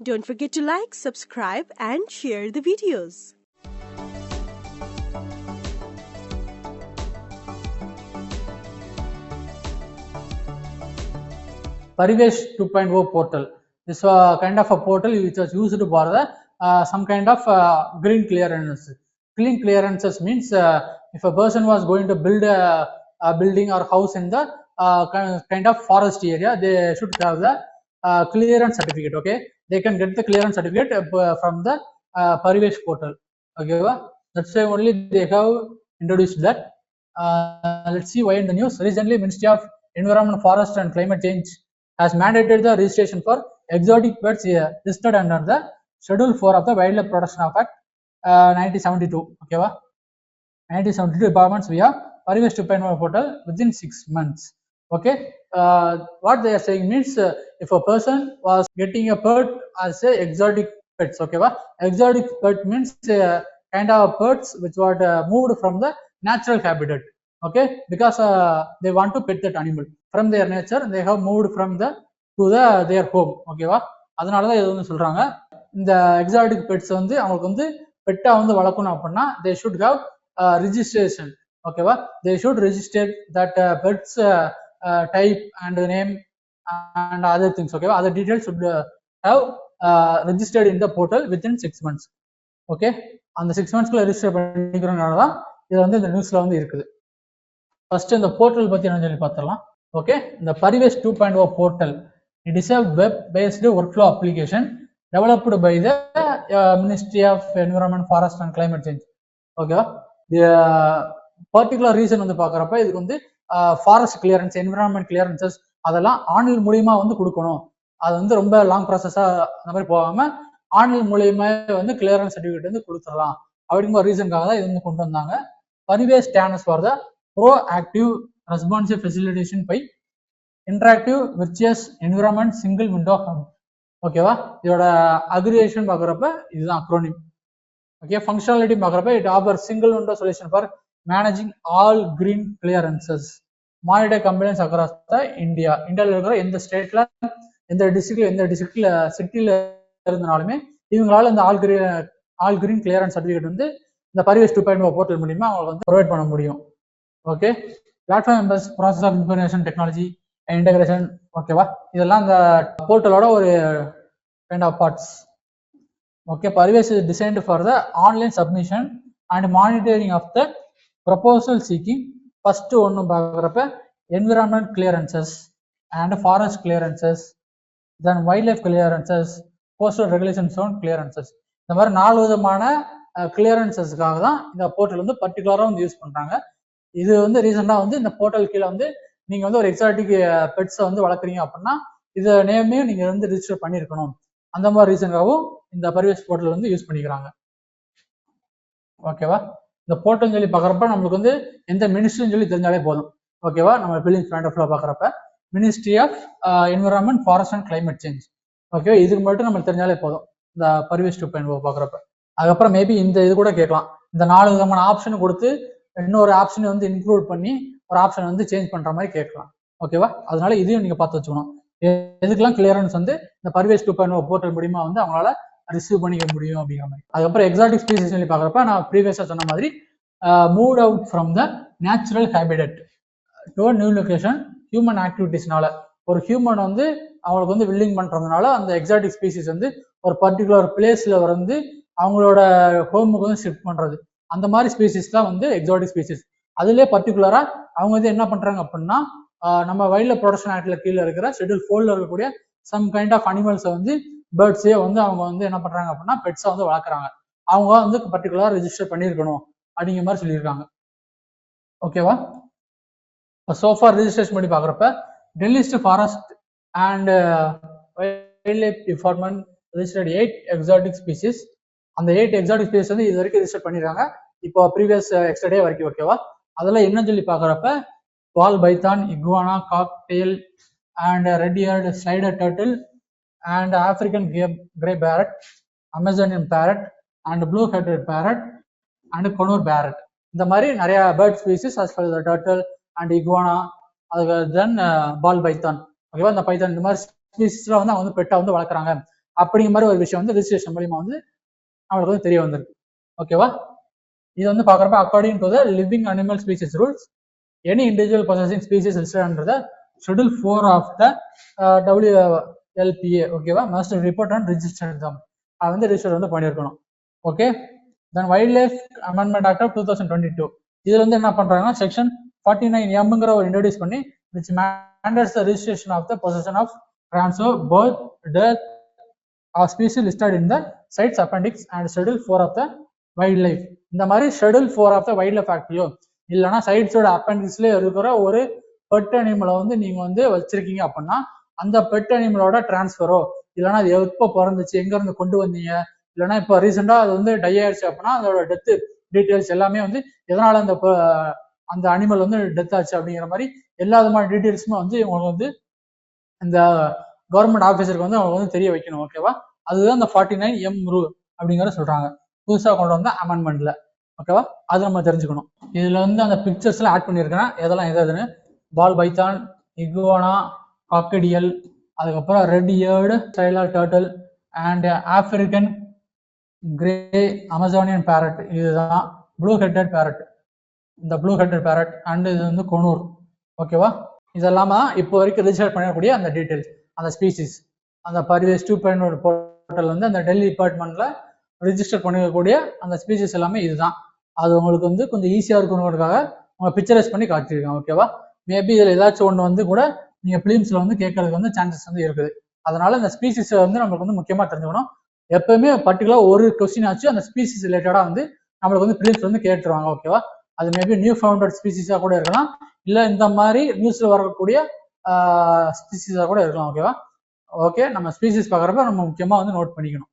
Don't forget to like, subscribe and share the videos. Parivesh 2.0 portal. This is a kind of a portal which was used for the some kind of green clearance. Green clearances means if a person was going to build a building or house in the kind of forest area, they should have the clearance certificate. Okay, they can get the clearance certificate from the Parivesh portal. Okay, that's why only they have introduced that. Let's see why in the news. Recently, Ministry of Environment, Forest and Climate Change has mandated the registration for exotic birds listed under the Schedule 4 of the Wildlife Protection Act 1972. Okay, 1972 departments via Parivesh 2.0 portal within 6 months. Okay, what they are saying means if a person was getting a bird as a exotic pets. Okay, exotic pet means kind of birds which were moved from the natural habitat. Okay, because they want to pet that animal from their nature, they have moved from the to the their home. ஓகேவா, அதனால தான் இது வந்து சொல்றாங்க. இந்த exotic pets வந்து அவங்களுக்கு வந்து பெட்டா வந்து வளர்க்கணும் அப்படின்னா they should have registration. ஓகேவா, they should register that pets type and name and other things. ஓகேவா, other details should have registered in the portal within 6 months. Okay, அந்த 6 monthsக்குள்ள ரெஜிஸ்டர் பண்ணிக்கிறனால தான் இது வந்து இந்த நியூஸ்ல வந்து இருக்குது. ஃபர்ஸ்ட் இந்த போர்ட்டல் பத்தி என்ன சொல்லி பார்த்துடலாம். ஓகே, இந்த Parivesh 2.0 portal, it is a web based workflow application developed by the Ministry of Environment, Forest and Climate Change. ஓகேவா, பர்டிகுலர் ரீசன் வந்து பாக்குறப்ப இதுக்கு வந்து ஃபாரஸ்ட் கிளியரன்ஸ், என்விரான்மெண்ட் கிளியரன்சஸ் அதெல்லாம் ஆன்லைன் மூலியமா வந்து கொடுக்கணும். அது வந்து ரொம்ப லாங் ப்ராசஸா அந்த மாதிரி போகாம ஆன்லைன் மூலியமா வந்து கிளியரன்ஸ் சர்டிஃபிகேட் வந்து கொடுத்துடலாம் அப்படிங்கிற ரீசனுக்காக தான் இது வந்து கொண்டு வந்தாங்க. Parivesh stands for the proactive responsive facilitation by interactive virtuous environment single window hub. ஓகேவா, இதோட அக்ரிகேஷன் பாக்குறப்ப இதுதான் அக்ரோனிம். ஓகே, ஃபங்க்ஷனாலிட்டி பாக்குறப்ப it offer single window solution for managing all green clearances monitor complaints across the India. இந்தியாவில் இருக்கிற எந்த ஸ்டேட்ல எந்த டிஸ்ட்ரிக்ட்ல சிட்டில இருந்தாலுமே இவங்களால இந்த ஆல் கிரீன் கிளியரன்ஸ் சர்டிஃபிகேட் வந்து இந்த Parivesh 2.0 போர்ட்டல் மூலியமா அவங்களுக்கு வந்து ப்ரொவைட் பண்ண முடியும். Okay, platform process of information technology integration. ஓகேவா, இதெல்லாம் இந்த போர்ட்டலோட ஒரு kind of parts. Okay, Parivesh is designed for the online submission and monitoring of the proposal seeking. First ஒன்று பார்க்குறப்ப environment clearances and forest clearances, then wild life clearances, coastal regulation zone clearances. இந்த மாதிரி 4 விதமான கிளியரன்சஸ்க்காக தான் இந்த portal வந்து பர்டிகுலராக வந்து யூஸ் பண்றாங்க. இது வந்து ரீசெண்டாக வந்து இந்த போர்ட்டல் கீழே வந்து நீங்க வந்து ஒரு எக்ஸாட்டிக் பெட்ஸை வந்து வளர்க்குறீங்க அப்படின்னா இது நேமே நீங்க வந்து ரிஜிஸ்டர் பண்ணியிருக்கணும். அந்த மாதிரி ரீசனுக்காகவும் இந்த Parivesh போர்ட்டல் வந்து யூஸ் பண்ணிக்கிறாங்க. ஓகேவா, இந்த போர்ட்டல் சொல்லி பார்க்குறப்ப நம்மளுக்கு வந்து எந்த மினிஸ்ட்ரின்னு சொல்லி தெரிஞ்சாலே போதும். ஓகேவா, நம்ம பில்லிங் ஃப்ரண்ட் ஆஃப்ல பார்க்குறப்ப ministry of environment, forest and climate change. Okay, இதுக்கு மட்டும் நம்ம தெரிஞ்சாலே போதும் இந்த Parivesh 2.0 பார்க்குறப்ப. அதுக்கப்புறம் மேபி இந்த இது கூட கேட்கலாம், இந்த 4 விதமான ஆப்ஷன் கொடுத்து இன்னொரு ஆப்ஷனை வந்து இன்க்ளூட் பண்ணி ஒரு ஆப்ஷன் வந்து சேஞ்ச் பண்ற மாதிரி கேட்கலாம். ஓகேவா, அதனால இதையும் நீங்க பார்த்து வச்சுக்கணும். எதுக்கெல்லாம் கிளியரன்ஸ் வந்து இந்த Parivesh 2.0 போர்ட்டல் மூலியமா வந்து அவங்களால ரிசீவ் பண்ணிக்க முடியும் அப்படிங்கிற மாதிரி. அதுக்கப்புறம் எக்ஸாட்டிக் ஸ்பீசிஸ் சொல்லி பார்க்குறப்ப நான் ப்ரீவியஸா சொன்ன மாதிரி move out from the natural habitat to new location human ஆக்டிவிட்டிஸ்னால. ஒரு ஹியூமன் வந்து அவங்களுக்கு வந்து வில்லிங் பண்றதுனால அந்த எக்ஸாட்டிக் ஸ்பீசிஸ் வந்து ஒரு பர்டிகுலர் பிளேஸ்ல வந்து அவங்களோட ஹோமுக்கு வந்து ஷிஃப்ட் பண்றது. அந்த மாதிரி ஸ்பீசிஸ் தான் வந்து எக்ஸாட்டிக் ஸ்பீசிஸ். அதுலேயே பர்டிகுலரா அவங்க வந்து என்ன பண்றாங்க அப்படின்னா நம்ம வைல்ட் லைஃப் ப்ரொடெக்ஷன் ஆக்ட்ல கீழே இருக்கிற ஷெட்யூல் 4ல இருக்கக்கூடிய சம் கைண்ட் ஆஃப் அனிமல்ஸை வந்து பேர்ட்ஸே வந்து அவங்க வந்து என்ன பண்றாங்க அப்படின்னா பெட்ஸை வந்து வளர்க்குறாங்க. அவங்க வந்து பர்டிகுலரா ரெஜிஸ்டர் பண்ணியிருக்கணும் அப்படிங்கிற மாதிரி சொல்லியிருக்காங்க. ஓகேவா, சோஃபார் ரெஜிஸ்ட்ரேஷன் பண்ணி பார்க்குறப்ப Delhi forest and wild life department registered 8 exotic species. அந்த 8 எக்ஸாட்டிக் ஸ்பீசிஸ் வந்து இது வரைக்கும் ரெஜிஸ்டர் பண்ணிருக்காங்க, இப்போ ப்ரீவியஸ் எக்ஸ்ட்ரா டே வரைக்கும். ஓகேவா, அதெல்லாம் என்ன சொல்லி பார்க்குறப்ப ball python, iguana, cockatiel and red eared slider turtle and African grey parrot, Amazonian parrot and blue headed parrot and conure parrot. இந்த மாதிரி நிறைய bird species as for turtle and iguana, அதுக்கு தென் பால் பைத்தான். ஓகேவா, இந்த Python இந்த மாதிரி ஸ்பீசிஸ்ல வந்து அவங்க வந்து பெட்டா வந்து வளர்க்குறாங்க அப்படிங்கிற மாதிரி ஒரு விஷயம் வந்து ரிஜிஸ்ட்ரேஷன் மூலியமா வந்து நம்மளுக்கு வந்து தெரிய வந்திருக்கு. ஓகேவா? இது வந்து பாக்குறப்ப according to the living animal species rules any individual possessing species listed under the schedule 4 of the WLPA ஓகேவா must report and register them. அது வந்து ரிஜிஸ்டர் வந்து பண்ணியிருக்கணும். Okay. Then wild life amendment act of 2022 இதுல வந்து என்ன பண்றாங்கன்னா section 49M ஒரு இன்ட்ரோடியூஸ் பண்ணி which mandates the registration of the possession of transfer, birth, death or species listed in the CITES appendix and schedule 4 of the wildlife. இந்த மாதிரி schedule 4 of the wildlife ஆக்ட்லயோ இல்லைன்னா சைட்ஸோட அப்பெண்டிக்ஸ்ல இருக்கிற ஒரு பெட் அனிமலை வந்து நீங்க வந்து வச்சிருக்கீங்க அப்படின்னா அந்த பெட் அனிமலோட டிரான்ஸ்ஃபரோ இல்லைன்னா அது எப்போ பிறந்துச்சு எங்க இருந்து கொண்டு வந்தீங்க இல்லைன்னா இப்போ ரீசெண்டா அது வந்து டை ஆயிடுச்சு அப்படின்னா அதோட டெத் டீட்டெயில்ஸ் எல்லாமே வந்து எதனால அந்த அனிமல் வந்து டெத் ஆச்சு அப்படிங்கிற மாதிரி எல்லா விதமான டீட்டெயில்ஸுமே வந்து இவங்களுக்கு வந்து இந்த கவர்மெண்ட் ஆஃபீஸருக்கு வந்து அவங்க வந்து தெரிய வைக்கணும். ஓகேவா? அதுதான் இந்த 49M ரூல் அப்படிங்கிறத சொல்றாங்க புதுசாக கொண்டு வந்த அமெண்ட்மெண்ட்ல. ஓகேவா? அது நம்ம தெரிஞ்சுக்கணும். இதுல வந்து அந்த பிக்சர்ஸ் எல்லாம் ஆட் பண்ணியிருக்கேன் எதெல்லாம் எதுன்னு பால் பைத்தான், இகுவானா, காக்கடியல், அதுக்கப்புறம் red eared slider turtle and African grey Amazonian parrot, இதுதான் ப்ளூ ஹெட்டட் பேரட், இந்த ப்ளூ ஹெட்டட் பேரட் அண்ட் இது வந்து கொனூர். ஓகேவா? இதெல்லாம இப்போ வரைக்கும் ரிஜிஸ்டர் பண்ணக்கூடிய அந்த டீடைல்ஸ் அந்த ஸ்பீசிஸ் அந்த பரிவேஸ் 2.1 போர்ட்டல் வந்து அந்த டெல்லி டிபார்ட்மெண்ட்ல ரிஜிஸ்டர் பண்ணிக்கக்கூடிய அந்த ஸ்பீசிஸ் எல்லாமே இதுதான். அது உங்களுக்கு வந்து கொஞ்சம் ஈஸியா இருக்கணுங்கிறதுக்காக உங்க பிக்சரைஸ் பண்ணி காட்டியிருக்கேன். ஓகேவா? மேபி இதுல ஏதாச்சும் ஒன்று வந்து கூட நீங்க பிலிம்ஸ்ல வந்து கேட்கறதுக்கு வந்து சான்சஸ் வந்து இருக்குது. அதனால இந்த ஸ்பீசிஸ் வந்து நம்மளுக்கு வந்து முக்கியமா தெரிஞ்சுக்கணும். எப்பவுமே பர்டிகுலர் ஒரு கொஸ்டின் ஆச்சு அந்த ஸ்பீசிஸ் ரிலேட்டடா வந்து நம்மளுக்கு வந்து பிலிம்ஸ் வந்து கேட்டுருவாங்க. ஓகேவா? அது மேபி நியூ ஃபவுண்டட் ஸ்பீசிஸா கூட இருக்கலாம், இல்ல இந்த மாதிரி நியூஸ்ல வரக்கூடிய ஸ்பீசிஸா கூட இருக்கலாம். ஓகேவா? ஓகே, நம்ம ஸ்பீசிஸ் பார்க்குறப்ப நம்ம முக்கியமா வந்து நோட் பண்ணிக்கணும்.